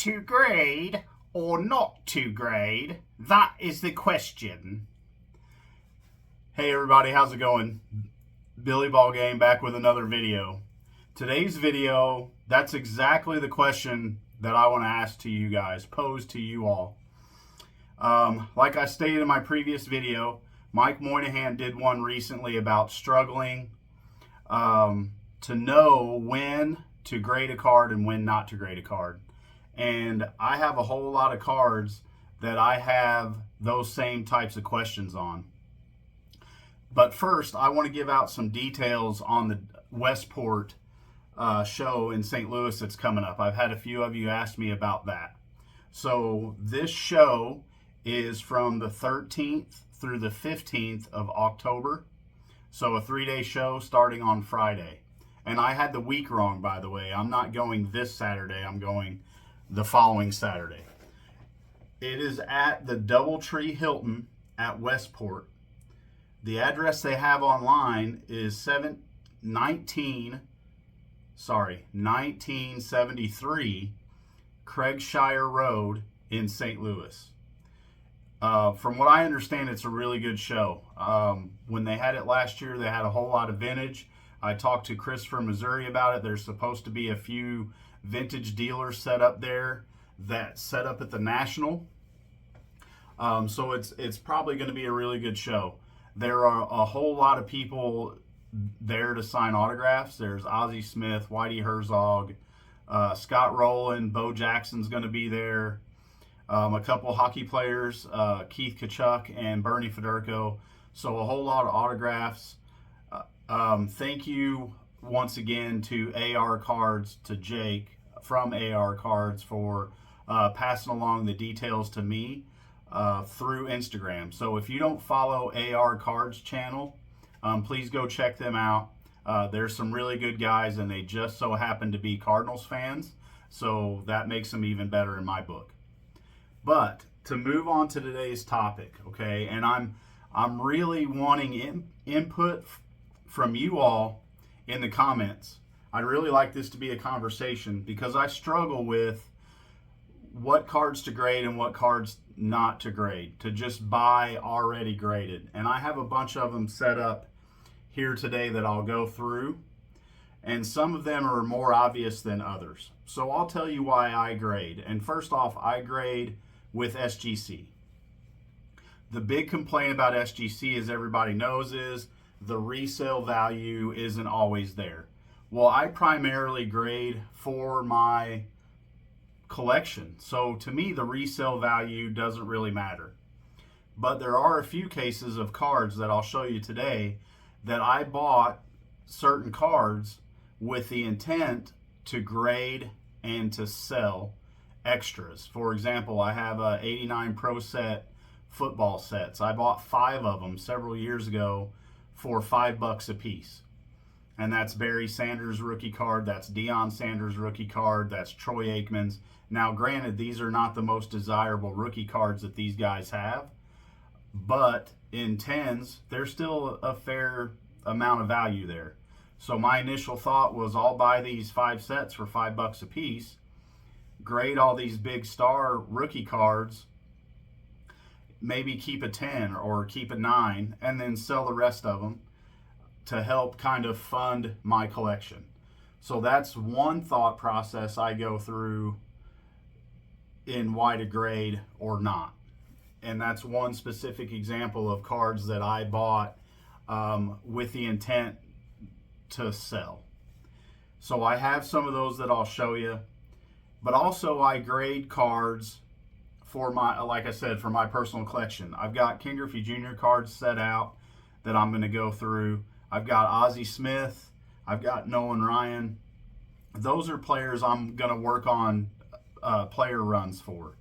To grade or not to grade? That is the question. Hey everybody, how's it going? Billy Ball Game back with another video. Today's video, that's exactly the question that I want to ask to you guys, pose to you all. Like I stated in my previous video, Mike Moynihan did one recently about struggling to know when to grade a card and when not to grade a card. And I have a whole lot of cards that I have those same types of questions on. But first, I want to give out some details on the Westport show in St. Louis that's coming up. I've had a few of you ask me about that. So this show is from the 13th through the 15th of October. So a 3-day show starting on Friday. And I had the week wrong, by the way. I'm not going this Saturday. I'm going the following Saturday. It is at the Doubletree Hilton at Westport. The address they have online is 1973 Craigshire Road in St. Louis. From what I understand, it's a really good show. When they had it last year, they had a whole lot of vintage. I talked to Chris from Missouri about it. There's supposed to be a few vintage dealers set up there that set up at the National. So it's probably going to be a really good show. There are a whole lot of people there to sign autographs. There's Ozzie Smith, Whitey Herzog, Scott Rowland, Bo Jackson's going to be there. A couple hockey players, Keith Tkachuk and Bernie Federko. So a whole lot of autographs. Thank you once again to AR Cards, to Jake from AR Cards for passing along the details to me through Instagram. So if you don't follow AR Cards channel, please go check them out. There's some really good guys, and they just so happen to be Cardinals fans, so that makes them even better in my book. But to move on to today's topic, okay, and I'm really wanting input from you all in the comments. I'd really like this to be a conversation because I struggle with what cards to grade and what cards not to grade, to just buy already graded. And I have a bunch of them set up here today that I'll go through, and some of them are more obvious than others. So I'll tell you why I grade. And first off, I grade with SGC. The big complaint about SGC, as everybody knows, is the resale value isn't always there. Well, I primarily grade for my collection. So to me, the resale value doesn't really matter. But there are a few cases of cards that I'll show you today that I bought certain cards with the intent to grade and to sell extras. For example, I have a 89 Pro Set football sets. I bought 5 of them several years ago for $5 a piece. And that's Barry Sanders rookie card, that's Deion Sanders rookie card, that's Troy Aikman's. Now granted, these are not the most desirable rookie cards that these guys have, but in 10s, there's still a fair amount of value there. So my initial thought was I'll buy these 5 sets for $5 a piece, grade all these big star rookie cards, maybe keep a 10 or keep a 9, and then sell the rest of them to help kind of fund my collection. So that's one thought process I go through in why to grade or not. And that's one specific example of cards that I bought with the intent to sell. So I have some of those that I'll show you, but also I grade cards for my, like I said, for my personal collection. I've got Ken Griffey Jr. cards set out that I'm going to go through. I've got Ozzie Smith. I've got Nolan Ryan. Those are players I'm going to work on player runs for.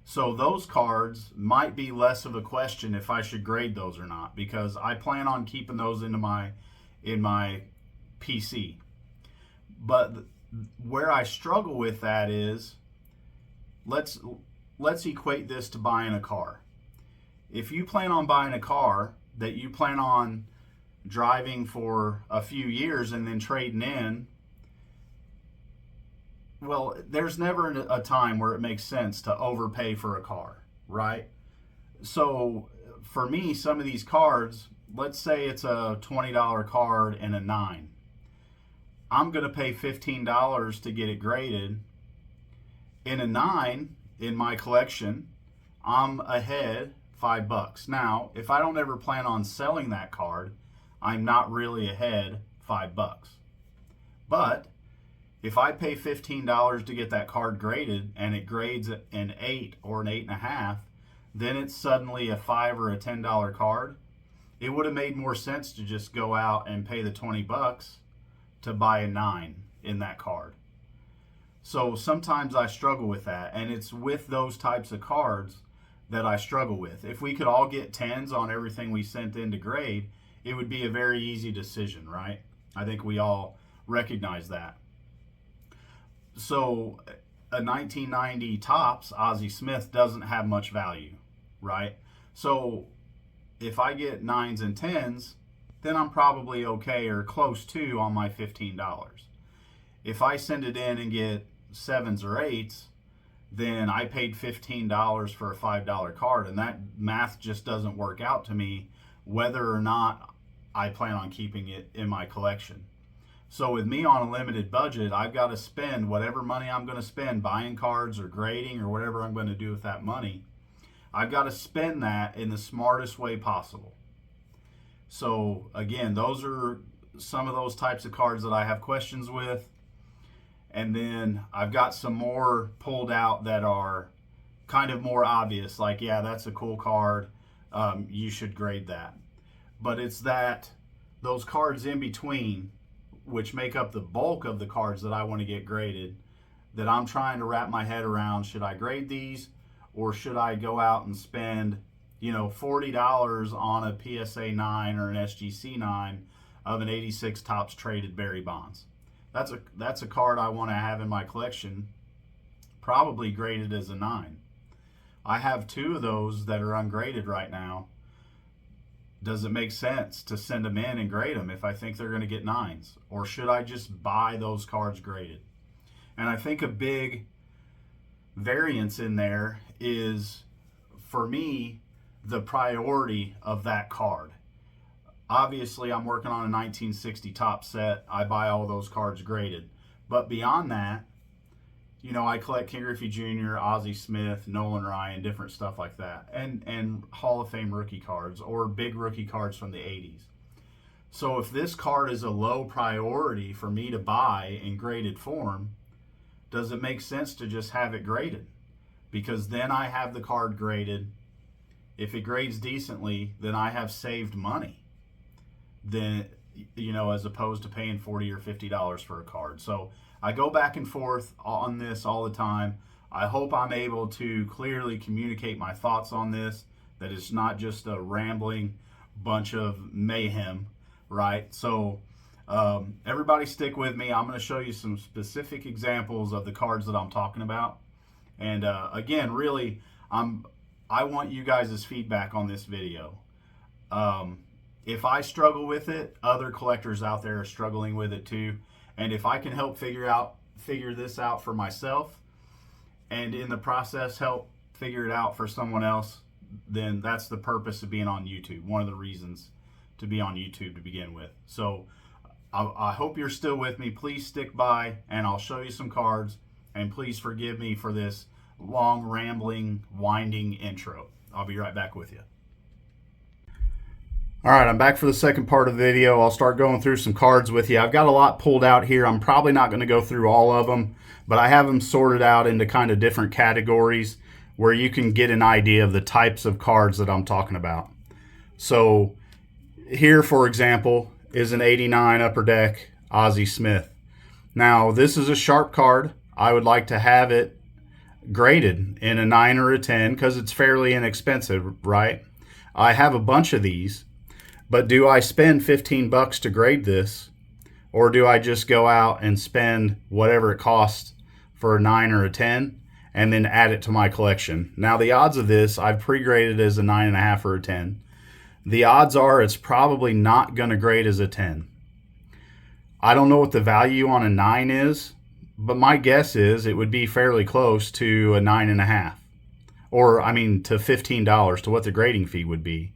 So those cards might be less of a question if I should grade those or not, because I plan on keeping those in my PC. But where I struggle with that is, let's equate this to buying a car. If you plan on buying a car that you plan on driving for a few years and then trading in, Well, there's never a time where it makes sense to overpay for a car, right? So for me, some of these cards, let's say it's a $20 card and a 9. I'm going to pay $15 to get it graded. In a 9 in my collection, I'm ahead $5. Now, if I don't ever plan on selling that card, I'm not really ahead $5. But if I pay $15 to get that card graded and it grades an 8 or an 8.5, then it's suddenly a $5 or a $10 card. It would have made more sense to just go out and pay the $20 to buy a 9 in that card. So sometimes I struggle with that, and it's with those types of cards that I struggle with. If we could all get 10s on everything we sent in to grade, it would be a very easy decision, right? I think we all recognize that. So a 1990 Topps Ozzie Smith doesn't have much value, right? So if I get 9s and 10s, then I'm probably okay or close to on my $15. If I send it in and get 7s or 8s, then I paid $15 for a $5 card, and that math just doesn't work out to me whether or not I plan on keeping it in my collection. So with me on a limited budget, I've got to spend whatever money I'm going to spend buying cards or grading or whatever I'm going to do with that money. I've got to spend that in the smartest way possible. So again, those are some of those types of cards that I have questions with. And then I've got some more pulled out that are kind of more obvious, like, yeah, that's a cool card. You should grade that. But it's those cards in between, which make up the bulk of the cards that I want to get graded, that I'm trying to wrap my head around. Should I grade these, or should I go out and spend, $40 on a PSA 9 or an SGC 9 of an 86 Topps traded Barry Bonds? That's a card I want to have in my collection, probably graded as a 9. I have 2 of those that are ungraded right now. Does it make sense to send them in and grade them if I think they're going to get 9s? Or should I just buy those cards graded? And I think a big variance in there is, for me, the priority of that card. Obviously, I'm working on a 1960 Topps set. I buy all those cards graded. But beyond that, I collect Ken Griffey Jr., Ozzie Smith, Nolan Ryan, different stuff like that. And Hall of Fame rookie cards or big rookie cards from the 80s. So if this card is a low priority for me to buy in graded form, does it make sense to just have it graded? Because then I have the card graded. If it grades decently, then I have saved money. Then, as opposed to paying $40 or $50 for a card. So I go back and forth on this all the time. I hope I'm able to clearly communicate my thoughts on this, that it's not just a rambling bunch of mayhem, right? So everybody stick with me. I'm going to show you some specific examples of the cards that I'm talking about. And again, really, I want you guys' feedback on this video. If I struggle with it, other collectors out there are struggling with it too. And if I can help figure this out for myself, and in the process help figure it out for someone else, then that's the purpose of being on YouTube. One of the reasons to be on YouTube to begin with. So I hope you're still with me. Please stick by, and I'll show you some cards. And please forgive me for this long, rambling, winding intro. I'll be right back with you. All right, I'm back for the second part of the video. I'll start going through some cards with you. I've got a lot pulled out here. I'm probably not going to go through all of them, but I have them sorted out into kind of different categories where you can get an idea of the types of cards that I'm talking about. So here, for example, is an 89 Upper Deck Ozzie Smith. Now, this is a sharp card. I would like to have it graded in a 9 or a 10 because it's fairly inexpensive, right? I have a bunch of these. But do I spend $15 to grade this, or do I just go out and spend whatever it costs for a 9 or a 10 and then add it to my collection? Now, the odds of this, I've pre-graded as a 9.5 or a 10. The odds are it's probably not going to grade as a 10. I don't know what the value on a 9 is, but my guess is it would be fairly close to a 9.5, or I mean to $15 to what the grading fee would be.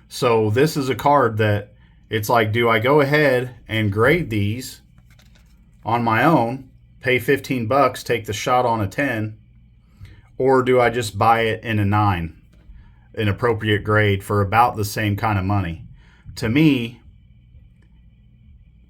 So this is a card that it's like, do I go ahead and grade these on my own, pay 15 bucks, take the shot on a 10, or do I just buy it in a 9, an appropriate grade for about the same kind of money? To me,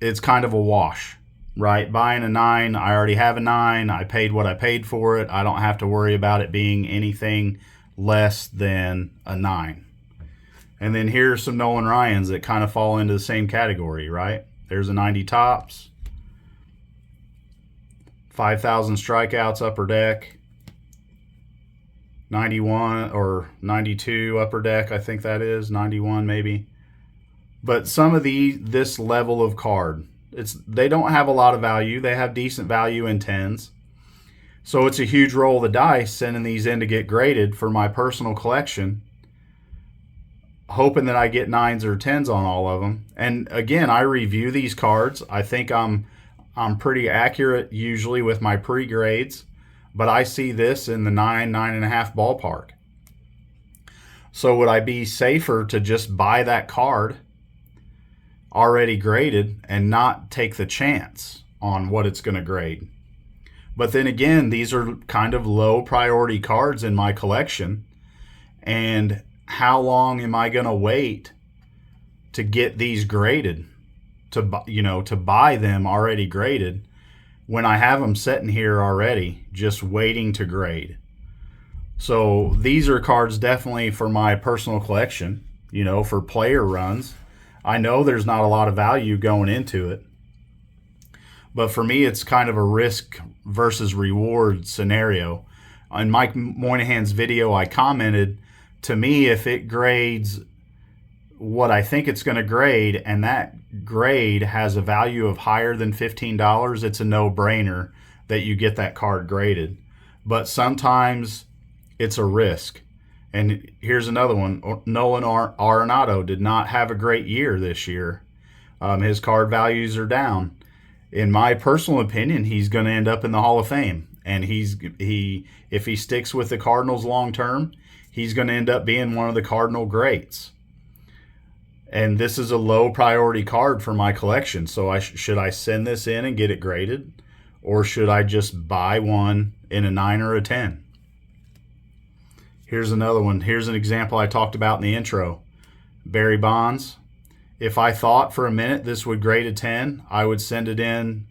it's kind of a wash, right? Buying a 9, I already have a 9. I paid what I paid for it. I don't have to worry about it being anything less than a 9. And then here's some Nolan Ryans that kind of fall into the same category, right? There's a 90 Topps, 5,000 strikeouts Upper Deck, 91 or 92 Upper Deck, I think that is 91 maybe. But some of this level of card, they don't have a lot of value. They have decent value in 10s. So it's a huge roll of the dice sending these in to get graded for my personal collection, hoping that I get 9s or 10s on all of them. And again, I review these cards. I think I'm pretty accurate usually with my pre-grades, but I see this in the 9.5 ballpark. So would I be safer to just buy that card already graded and not take the chance on what it's going to grade? But then again, these are kind of low priority cards in my collection, and how long am I going to wait to get these graded, to buy them already graded, when I have them sitting here already just waiting to grade? So these are cards definitely for my personal collection, for player runs. I know there's not a lot of value going into it, but for me, it's kind of a risk versus reward scenario. On Mike Moynihan's video, I commented, to me, if it grades what I think it's going to grade, and that grade has a value of higher than $15, it's a no-brainer that you get that card graded. But sometimes it's a risk. And here's another one. Nolan Arenado did not have a great year this year. His card values are down. In my personal opinion, he's going to end up in the Hall of Fame. And if he sticks with the Cardinals long term, he's going to end up being one of the Cardinal greats. And this is a low priority card for my collection. So should I send this in and get it graded? Or should I just buy one in a 9 or a 10? Here's another one. Here's an example I talked about in the intro. Barry Bonds. If I thought for a minute this would grade a 10, I would send it in,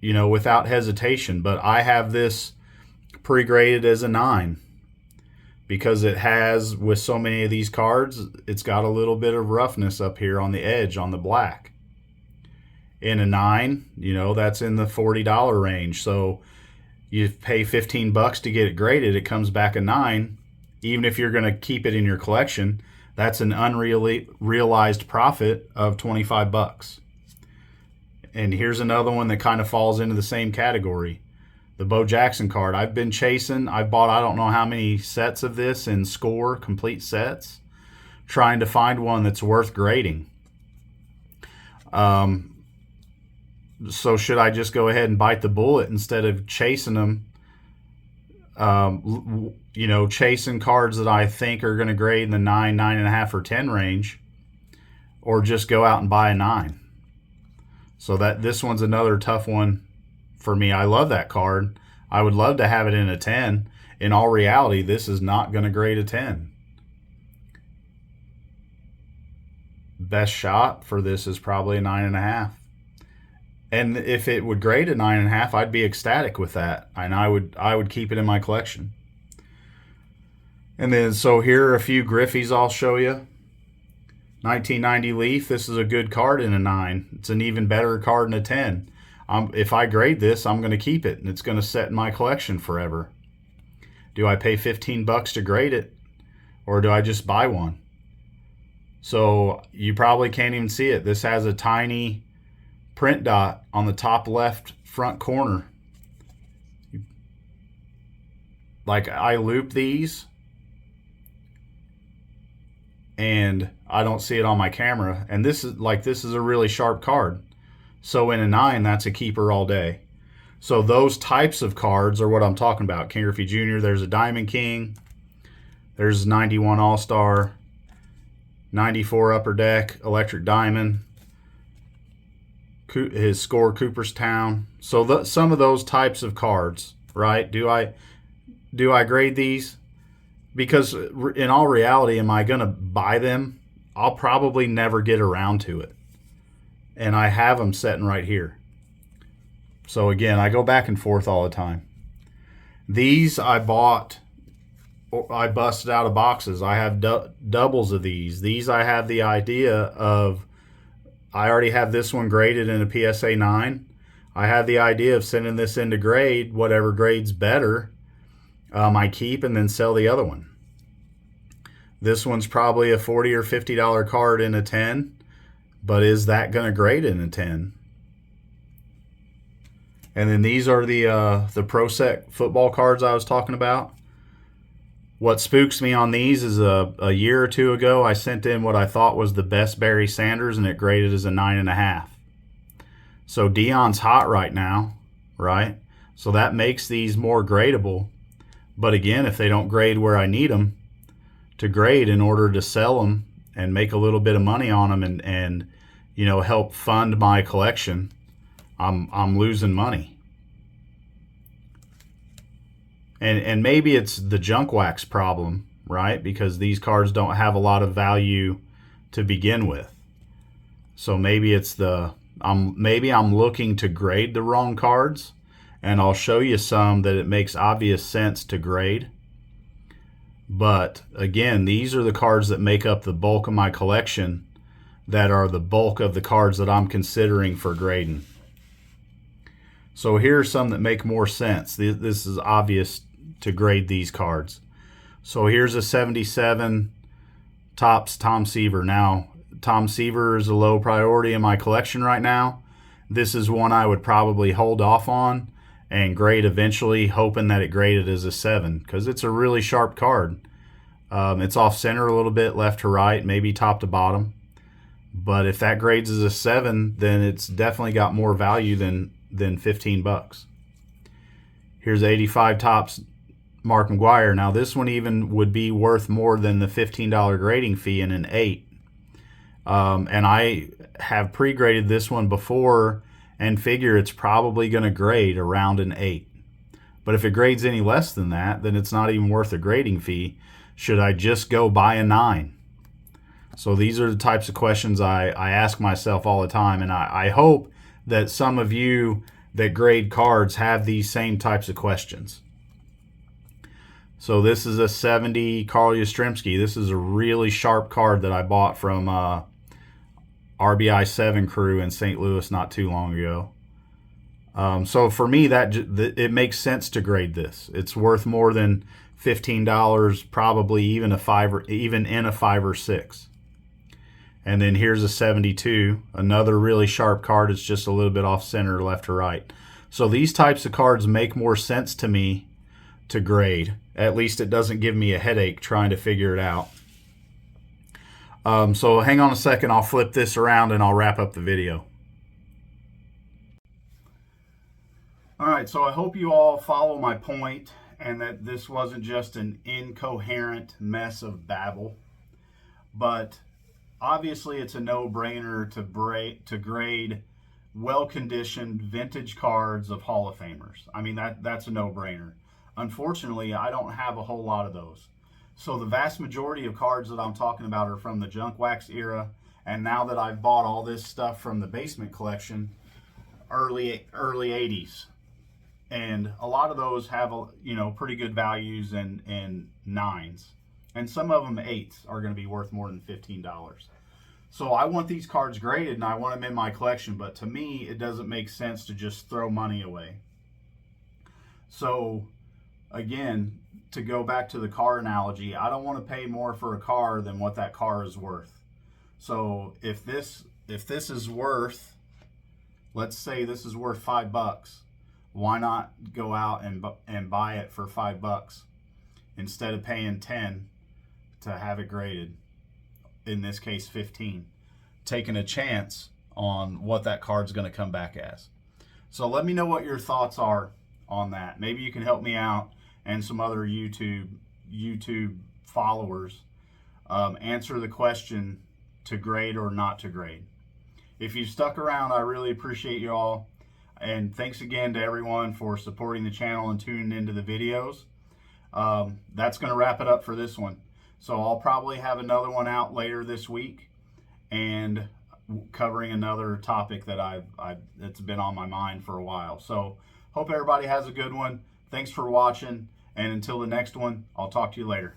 without hesitation. But I have this pre-graded as a 9 because it has, with so many of these cards, it's got a little bit of roughness up here on the edge on the black. In a 9, that's in the $40 range. So you pay 15 bucks to get it graded, it comes back a 9. Even if you're going to keep it in your collection, that's an unrealized profit of 25 bucks. And here's another one that kind of falls into the same category. The Bo Jackson card. I've been chasing. I bought I don't know how many sets of this in Score, complete sets, trying to find one that's worth grading. So should I just go ahead and bite the bullet instead of chasing them? Chasing cards that I think are going to grade in the 9, 9.5, or 10 range, or just go out and buy a 9. So this one's another tough one for me. I love that card. I would love to have it in a 10. In all reality, this is not going to grade a 10. Best shot for this is probably a 9.5. And if it would grade a 9.5, I'd be ecstatic with that, and I would keep it in my collection. And then, so here are a few Griffies I'll show you. 1990 Leaf. This is a good card in a 9. It's an even better card in a 10. If I grade this, I'm going to keep it, and it's going to sit in my collection forever. Do I pay 15 bucks to grade it, or do I just buy one? So you probably can't even see it. This has a tiny print dot on the top left front corner. Like, I loop these and I don't see it on my camera, and this is a really sharp card. So in a 9, that's a keeper all day. So those types of cards are what I'm talking about. King Griffey Jr., there's a Diamond King, there's 91 All-Star, 94 Upper Deck, Electric Diamond, his score Cooperstown. So some of those types of cards, right? Do I grade these? Because in all reality, am I going to buy them? I'll probably never get around to it. And I have them sitting right here. So again, I go back and forth all the time. These I bought, I busted out of boxes. I have doubles of these. These I have the idea of, I already have this one graded in a PSA 9. I have the idea of sending this into grade, whatever grade's better, I keep and then sell the other one. This one's probably a $40 or $50 card in a 10, but is that going to grade in a 10? And then these are the Pro Set football cards I was talking about. What spooks me on these is a year or two ago, I sent in what I thought was the best Barry Sanders, and it graded as a 9.5. So Deion's hot right now, right? So that makes these more gradable. But again, if they don't grade where I need them to grade in order to sell them and make a little bit of money on them and you know, help fund my collection, I'm losing money. And maybe it's the junk wax problem, right? Because these cards don't have a lot of value to begin with. So maybe it's maybe I'm looking to grade the wrong cards, and I'll show you some that it makes obvious sense to grade. But again, these are the cards that make up the bulk of my collection, that are the bulk of the cards that I'm considering for grading. So here are some that make more sense. This is obvious to grade these cards. So here's a 77 Topps Tom Seaver. Now, Tom Seaver is a low priority in my collection right now. This is one I would probably hold off on and grade eventually, hoping that it graded as a 7, because it's a really sharp card. It's off center a little bit, left to right, maybe top to bottom. But if that grades as a 7, then it's definitely got more value than $15. Here's 85 Topps Mark McGwire. Now this one even would be worth more than the $15 grading fee in an 8. And I have pre-graded this one before and figure it's probably going to grade around an 8. But if it grades any less than that, then it's not even worth a grading fee. Should I just go buy a 9? So these are the types of questions I ask myself all the time, and I hope that some of you that grade cards have these same types of questions. So this is a 70 Carl Yastrzemski. This is a really sharp card that I bought from RBI 7 crew in St. Louis not too long ago. So for me, it makes sense to grade this. It's worth more than $15, probably even in a 5 or 6. And then here's a 72, another really sharp card. It's just a little bit off center, left to right. So these types of cards make more sense to me to grade. At least it doesn't give me a headache trying to figure it out. So hang on a second, I'll flip this around and I'll wrap up the video. All right, so I hope you all follow my point and that this wasn't just an incoherent mess of babble. But obviously it's a no-brainer to grade well-conditioned vintage cards of Hall of Famers. I mean, that's a no-brainer. Unfortunately, I don't have a whole lot of those. So the vast majority of cards that I'm talking about are from the junk wax era, and now that I've bought all this stuff from the basement collection, early 80s. And a lot of those have, pretty good values and 9s. And some of them 8s are going to be worth more than $15. So I want these cards graded and I want them in my collection, but to me, it doesn't make sense to just throw money away. So again, to go back to the car analogy, I don't want to pay more for a car than what that car is worth. So if this is worth, let's say this is worth $5, why not go out and buy it for $5 instead of paying 10 to have it graded? In this case 15, taking a chance on what that card's going to come back as. So let me know what your thoughts are on that. Maybe you can help me out and some other YouTube followers answer the question to grade or not to grade. If you've stuck around, I really appreciate you all. And thanks again to everyone for supporting the channel and tuning into the videos. That's going to wrap it up for this one. So I'll probably have another one out later this week and covering another topic that it's been on my mind for a while. So hope everybody has a good one. Thanks for watching. And until the next one, I'll talk to you later.